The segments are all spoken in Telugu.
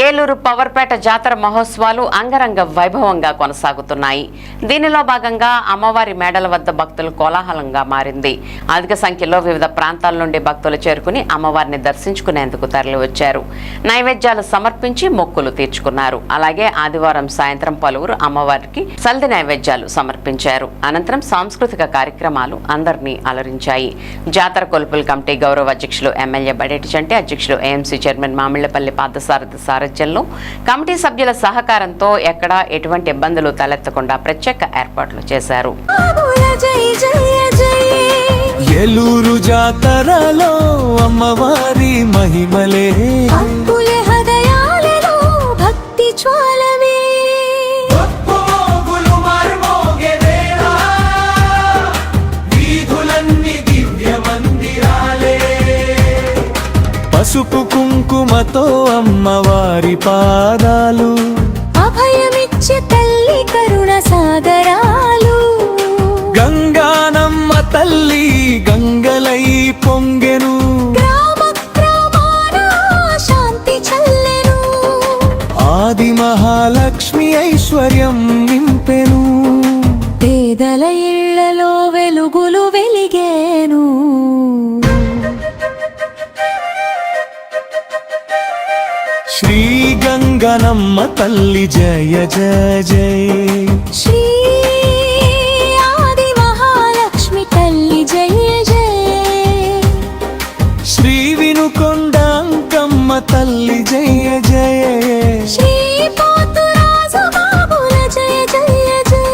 ఏలూరు పవర్పేట జాతర మహోత్సవాలు అంగరంగ వైభవంగా కొనసాగుతున్నాయి. దీనిలో భాగంగా అమ్మవారి మేడల వద్ద భక్తులు కోలాహలంగా మారింది. అధిక సంఖ్యలో వివిధ ప్రాంతాల నుండి భక్తులు చేరుకుని అమ్మవారిని దర్శించుకునేందుకు తరలివచ్చారు. నైవేద్యాలు సమర్పించి మొక్కులు తీర్చుకున్నారు. అలాగే ఆదివారం సాయంత్రం పలువురు అమ్మవారికి సల్ది నైవేద్యాలు సమర్పించారు. అనంతరం సాంస్కృతిక కార్యక్రమాలు అందరినీ అలరించాయి. జాతర కొలుపుల కమిటీ గౌరవ అధ్యక్షులు ఎమ్మెల్యే బడేటి చంటి, అధ్యక్షులు ఏఎంసీ చైర్మన్ మామిళ్లపల్లి పార్థసారథి సారథ్యంలో కమిటీ సభ్యుల సహకారంతో ఎక్కడా ఎటువంటి ఇబ్బందులు తలెత్తకుండా ప్రత్యేక ఏర్పాట్లు చేశారు. ఏలూరు జాతరలో అమ్మవారి మహిమలే భక్తి జ్వాలవే పసుపు కుంకుమతో అమ్మవారి పాదాలు, అభయమిచ్చే తల్లి కరుణ సాగరాలు, గంగానమ్మ తల్లి గంగలై పొంగెను, గ్రామ గ్రామాన శాంతి చల్లెను, ఆది మహాలక్ష్మి ఐశ్వర్యం నింపెను, పేదల ఇళ్లలో వెలుగులు వెలిగేను. శ్రీ గంగనమ్మ తల్లి జయ జయ జయ, శ్రీ ఆది మహాలక్ష్మి తల్లి జయ జయ, శ్రీ వినుకొండ అంకమ్మ తల్లి జయ జయ, శ్రీ పోతురాజు బాబుల జయ జయ జయ.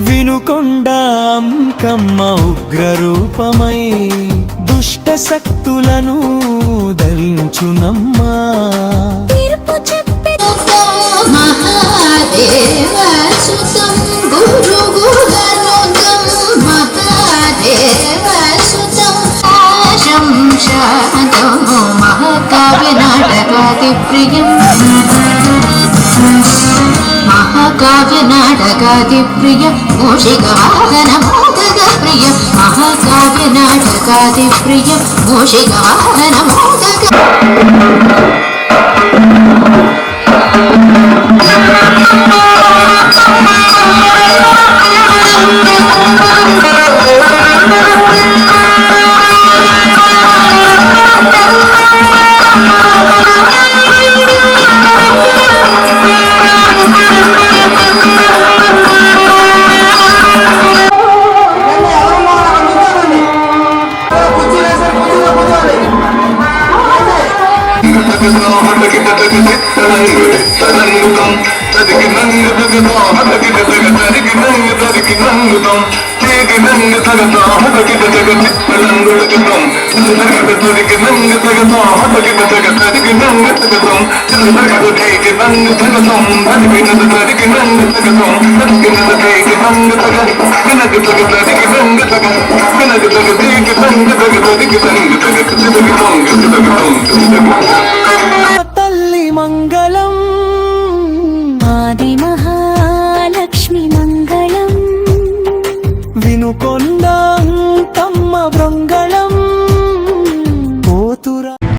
వినుకొండ అంకమ్మ ఉగ్రరూపమై దుష్ట శక్తులను ధరించునమ్మా, తీర్పు చెప్పే మహాదేవ సుతం గురు గుహనుతం, మహాదేవ సుతం శంశాతం మహాకావ్య నాటకాది ప్రియం, మహాకావ్య నాటకాది ప్రియ మూషిక వాహన మోదక ప్రియ, మహాకావ్య నాటకాది ప్రియ మూషిక వాహన మోదక. Thank you.